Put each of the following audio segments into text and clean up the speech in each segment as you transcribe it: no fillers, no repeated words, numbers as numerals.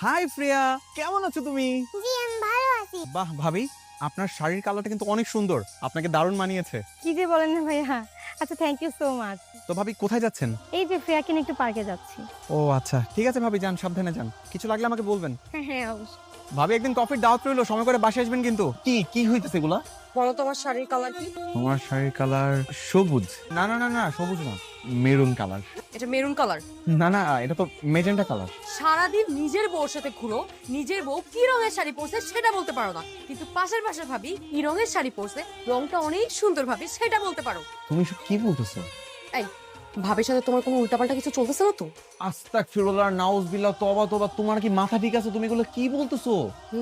High প্রিয়া, কেমন আছো তুমি? জি আমি ভালো আছি। বাহ ভাবি, আপনার শাড়ির কালারটা কিন্তু অনেক সুন্দর, আপনাকে দারুণ মানিয়েছে। কি যে বলেন না ভাইয়া। আচ্ছা, থ্যাংক ইউ সো মাচ। তো ভাবি কোথায় যাচ্ছেন? এই যে ফ্রেয়াকে নিয়ে একটু পার্কে যাচ্ছি। ও আচ্ছা, ঠিক আছে ভাবি, যান, সাবধানে যান। কিছু লাগলে আমাকে বলবেন। হ্যাঁ হ্যাঁ অবশ্যই। ভাবি একদিন কফির দাওয়াত রইলো, সময় করে বাসায় আসবেন কিন্তু। কি কি হইতেছে এগুলা? বলো তোমার শাড়ির কালার কি? তোমার শাড়ির কালার সবুজ। না না না না, সবুজ না, মেরুন কালার। এটা মেরুন কালার। না না, এটা তো মেজেন্টা কালার। সারাদিন নিজের বউর সাথে ঘুরো, নিজের বউ কি রঙের শাড়ি পরছে সেটা বলতে পারো না, কিন্তু পাশের পাশের ভাবি কি রঙের শাড়ি পরছে, রংটা অনেক সুন্দর ভাবি সেটা বলতে পারো। তুমি সব কি বলতেছো? এই ভাবির সাথে তোমার কোনো উল্টাপাল্টা কিছু চলতেছে না তো? আস্তাগফিরুল্লাহ, নাউজুবিল্লাহ, তওবা তওবা, তোমার কি মাথা ঠিক আছে? তুমি এগুলো কি বলতেছো?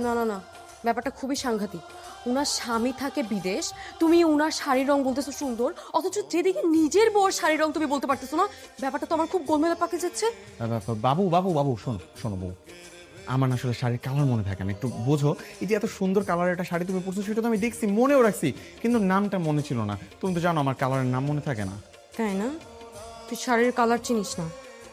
না না না, ব্যাপারটা খুবই সাংঘাতিক। উনার স্বামী থাকে বিদেশ, তুমি উনার শাড়ির রং বলতেছো সুন্দর, অথচ যেদিকে নিজের বউর শাড়ির রং তুমি বলতে পারতেছো না। ব্যাপারটা তো আমার খুব গোলমেলে পাকে যাচ্ছে। বাবু বাবু বাবু, শোনো শোনো বউ, আমার না আসলে শাড়ির কালার মনে থাকে না, একটু বোঝো। এই যে এত সুন্দর কালারের একটা শাড়ি তুমি পরছো, সেটা তো আমি দেখছি, মনেও রাখছি, কিন্তু নামটা মনে ছিল না। তুমি তো জানো আমার কালারের নাম মনে থাকে না। তাই না? তুই শাড়ির কালার চিনিস না,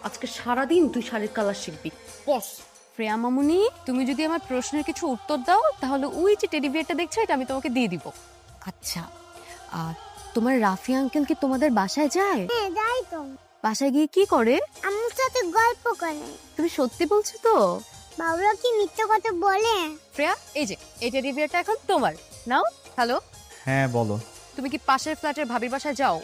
আজকে সারাদিন তুই শাড়ির কালার শিখবি। বস প্রিয়া মামুনি, তুমি যদি আমার প্রশ্নের কিছু উত্তর দাও তাহলে ওই যে টেডি বিয়ারটা দেখছো এটা আমি তোমাকে দিয়ে দিব। আচ্ছা, তোমার রাফি আঙ্কেল কি তোমাদের বাসায় যায়? হ্যাঁ যাই তো। বাসায় গিয়ে কি করে? আম্মুর সাথে গল্প করে। তুমি সত্যি বলছো তো? বাবুরা কি মিথ্যে কথা বলে? প্রিয়া, এই যে এই টেডি বিয়ারটা এখন তোমার, নাও। হ্যালো, হ্যাঁ বলো। তুমি কি পাশের ফ্ল্যাটের ভাবির বাসায় যাও?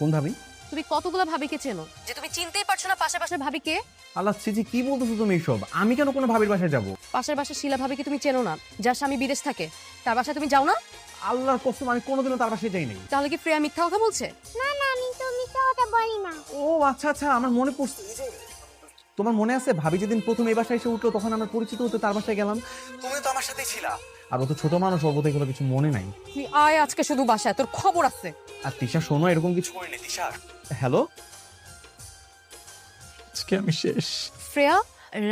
কোন ভাবি? তুমি কতগুলো ভাবিকে চেনো যে তুমি চিনতেই পারছো না পাশের পাশের ভাবিকে? আল্লাহ চিজি, কি বলতেছো তুমি এইসব? আমি কেন কোনো ভাবির বাসায় যাবো? পাশের বাসার শিলা ভাবিকে তুমি চেনো না, যার স্বামী বিদেশ থাকে, তার বাসায় তুমি যাও না? আল্লাহর কসম, আমি কোনোদিনও তার বাসায় যাই নাই। তাহলে কি প্রিয়া মিথ্যা কথা বলছে? না না আমি তো মিথ্যে কথা বলি না। ও আচ্ছা আচ্ছা, আমার মনে পড়ছে। তোমার মনে আছে ভাবি যেদিন প্রথম এই বাসায় এসে উঠলো, তখন আমার পরিচিত হতে তার বাসায় গেলাম, তুমি তো আমার সাথেই ছিলা। আর ও তো ছোট মানুষ, ওর বোধহয় এগুলো কিছু মনে নাই। তুই আয় আজকে শুধু বাসায়, তোর খবর আছে। আর তিশা শোনো, এরকম কিছু করিনি তিশা। হ্যালো, আজকে আমি শেষ। শ্রেয়া,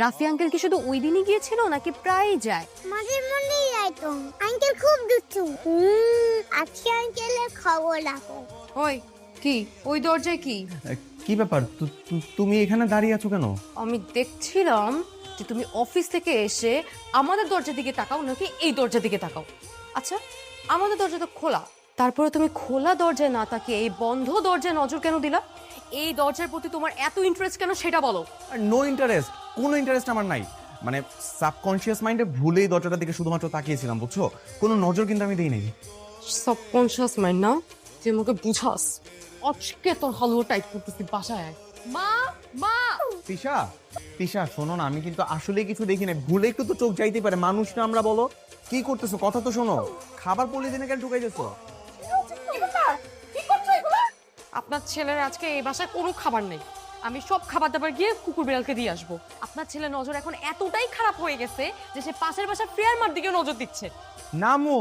রাফি আঙ্কেল কি শুধু ওই দিনই গিয়েছিল নাকি প্রায়ই যায়? মাঝে মধ্যেই যাই তো। আঙ্কেল খুব দুষ্টু। আজকে আঙ্কেলের খবর রাখো। ওই কি ওই দরজায় কি? কি ব্যাপার, তুমি এখানে দাঁড়িয়ে আছো কেন? আমি দেখছিলাম যে তুমি অফিস থেকে এসে আমাদের দরজার দিকে তাকাও নাকি এই দরজার দিকে তাকাও। আচ্ছা, আমাদের দরজা তো খোলা, তারপরে তুমি খোলা দরজায় না তাকিয়ে এই বন্ধ দরজায় নজর কেন দিলা? এই দরজার প্রতি তোমার এত ইন্টারেস্ট কেন সেটা বলো। নো ইন্টারেস্ট, কোনো ইন্টারেস্ট আমার নাই। মানে সাবকনশিয়াস মাইন্ডে ভুলেই দরজাটার দিকে শুধুমাত্র তাকিয়েছিলাম, বুঝছো? কোনো নজর কিন্তু আমি দেই নাই। সাবকনশিয়াস মাইন্ড না, তুই আমাকে বুঝাস। আজকে তোর হালুয়া টাইপ করতেছি, বাসায় আয়। মা মা তিশা, তিশা শোনো না, আমি কিন্তু আসলে কিছু দেখি না, ভুলে একটু তো চোখ যাইতে পারে, মানুষ না আমরা, বলো কি করতেছো? কথা তো শোনো। খাবার পলিথিনে কেন ঢুকাই দিছো? আপনার ছেলের আজকে এই বাসায় কোনো খাবার নেই, আমি সব খাবার দাবার গিয়ে কুকুর বিড়ালকে দিয়ে আসবো। আপনার ছেলের নজর এখন এতটাই খারাপ হয়ে গেছে যে সে পাশের বাসা ফ্রেয়ার মার দিকে নজর দিচ্ছে। নামো,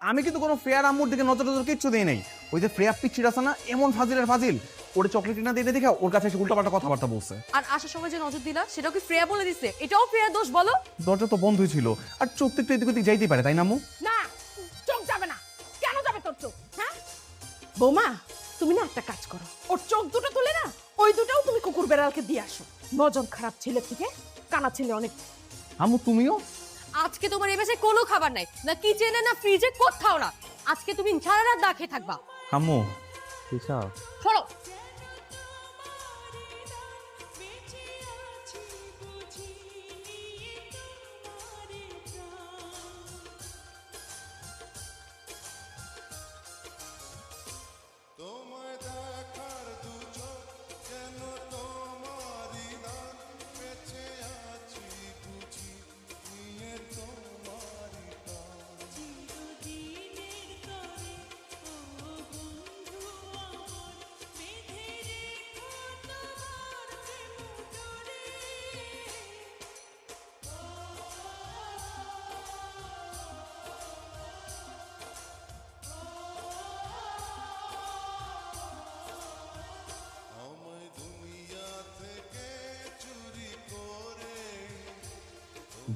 আমি কিন্তু কোনো ফ্রেয়ার আম্মুর দিকে নজর নজর কিচ্ছু দিই নাই। ওই যে ফ্রেয়া পিচ্ছির আছে না, এমন ফাজিলের ফাজিল, ওরে চকলেট না দিয়ে দেখে ওর কাছে এসে উল্টাপাল্টা কথাবার্তা বলছে। আর আসার সময় যে নজর দিলা সেটাও কি ফ্রেয়া বলে দিছে? এটাও ফ্রেয়ার দোষ বলো? দরজা তো বন্ধই ছিল, আর চোখ তো একটু এদিক ওদিক যাইতেই পারে, তাই না আম্মু? না, চোখ যাবে না। কেন যাবে তোর চোখ? হ্যাঁ বৌমা, তুমি না একটা কাজ করো, ওর চোখ দুটো তুলে না ওই দুটাও তুমি কুকুর বেড়ালকে দিয়ে আসো। নজর খারাপ ছেলে থেকে কানা ছেলে অনেক। আম্মু তুমিও? আজকে তোমার এই বাসায় কোনো খাবার নাই, না কিচেনে না ফ্রিজে, কোথাও না। আজকে তুমি সারা রাত না খেয়ে থাকবা। আম্মু তিশা, সরো।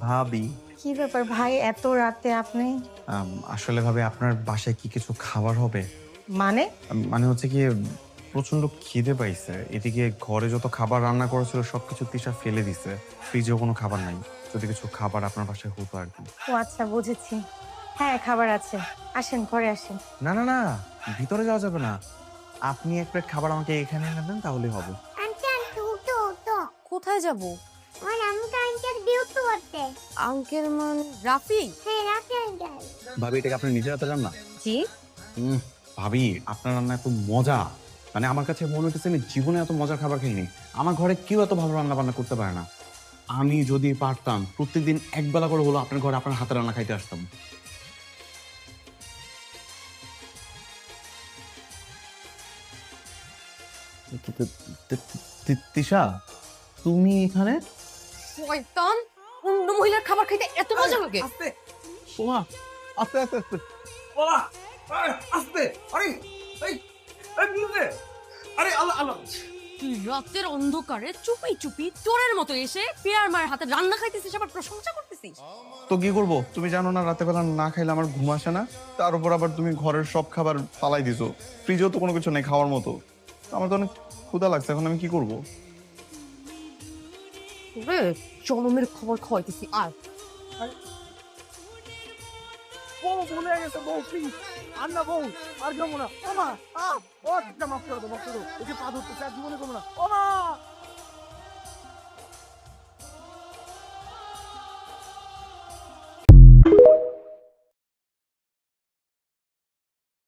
ভাবি কি ব্যাপার ভাই, এত রাতে আপনি? আসলে ভাবে আপনার বাসায় কি কিছু খাবার হবে? মানে? মানে হচ্ছে কি, প্রচন্ড খিদে পাইছে, এদিকে ঘরে যত খাবার রান্না করেছিল সবকিছু তিশা ফেলে দিছে, ফ্রিজেও কোনো খাবার নাই। যদি কিছু খাবার আপনার বাসায় হতো আর কি। ও আচ্ছা, বুঝেছি। হ্যাঁ, খাবার আছে, আসেন ঘরে আসেন। না না না, ভিতরে যাওয়া যাবে না। আপনি এক প্লেট খাবার আমাকে এখানে এনে দেন তাহলেই হবে। আন্টি আন্টি উঠো উঠো, কোথায় যাব? আমার আমি তো আঙ্কেল ডিউটি করতে। আঙ্কেল মানে রাফি? হ্যাঁ রাখি আঙ্কেল। ভাবি, এটাকে আপনি নিজের হাতে রান্না? জি। ভাবি, আপনার রান্না এত মজা, মানে আমার কাছে মনে হচ্ছে আমি জীবনে এত মজার খাবার খাইনি। আমার ঘরে কেউ এত ভালো রান্না বান্না করতে পারে না। আমি যদি পারতাম প্রত্যেকদিন একবেলা করে হলো আপনার ঘরে আপনার হাতে রান্না খাইতে আসতাম। তিশা, তুমি এখানে? শয়তান, অন্য মহিলার খাবার খাইতে এত মজা লাগে? সোমা, আস্তে আস্তে আস্তে। বাবা, আস্তে। আরে এই আরে আল্লাহ আল্লাহ। তুই রাতের অন্ধকারে চুপি চুপি চোরের মতো এসে পিয়ার মায়ের হাতে রান্না খাইতেছিস, আবার প্রশংসা করতেছিস। তো কি করবো, তুমি জানো না রাতে বেলা না খাইলে আমার ঘুম আসে না। তার উপর আবার তুমি ঘরের সব খাবার পালাই দিছো, ফ্রিজেও তো কোনো কিছু নেই খাওয়ার মতো। আমার তো অনেক ক্ষুধা লাগছে, এখন আমি কি করবো? জনমের খবর খাওয়াইতেছি। আর বউ ভুলে গেছে, বউ প্লিজ আর না, বউ আর যাবো না। ও মা, ও একটা মাফ করে দাও, মাফ করে দাও। ওকে পা ধরতে চাই, জীবনে করবো না। ও মা,